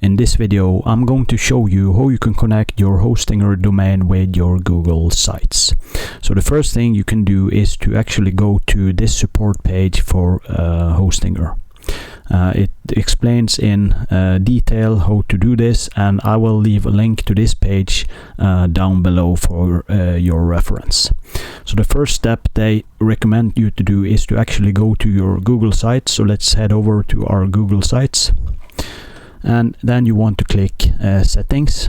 In this video, I'm going to show you how you can connect your Hostinger domain with your Google Sites. So the first thing you can do is to actually go to this support page for Hostinger. It explains in detail how to do this, and I will leave a link to this page down below for your reference. So the first step they recommend you to do is to actually go to your Google Sites. So let's head over to our Google Sites. And then you want to click settings,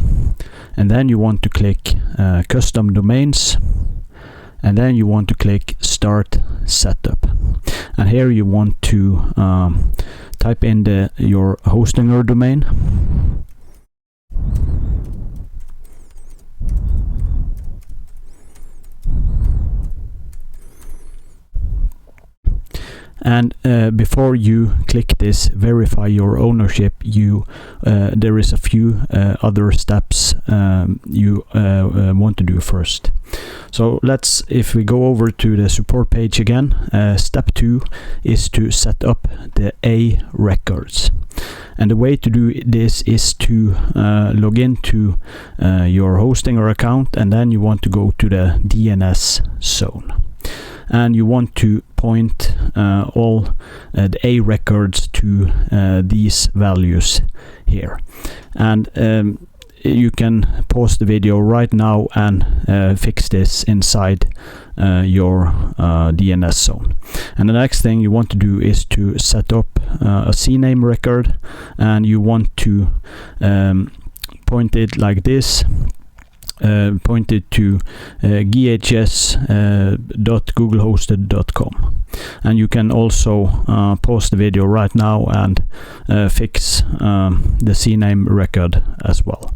and then you want to click custom domains, and then you want to click start setup. And here you want to type in your Hostinger domain. And before you click this verify your ownership, there is a few other steps you want to do first. So if we go over to the support page again, step 2 is to set up the A records. And the way to do this is to log into your Hostinger account, and then you want to go to the DNS zone. And you want to point all the A records to these values here. And you can pause the video right now and fix this inside your DNS zone. And the next thing you want to do is to set up a CNAME record, and you want to point it like this. Point it to ghs.googlehosted.com, and you can also pause the video right now and fix the CNAME record as well.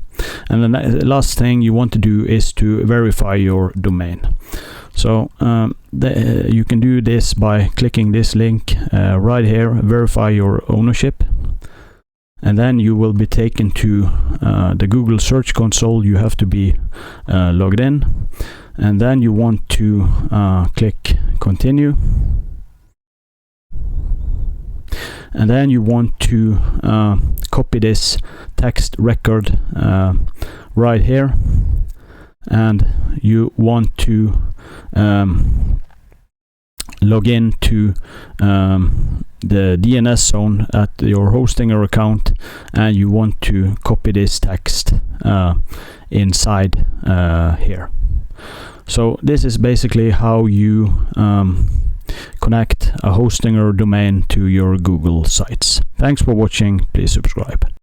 And the last thing you want to do is to verify your domain. So you can do this by clicking this link right here, verify your ownership. And then you will be taken to the Google Search Console. You have to be logged in, and then you want to click continue, and then you want to copy this text record right here, and you want to log in to the DNS zone at your Hostinger account, and you want to copy this text inside here. So this is basically how you connect a Hostinger domain to your Google Sites. Thanks for watching. Please subscribe.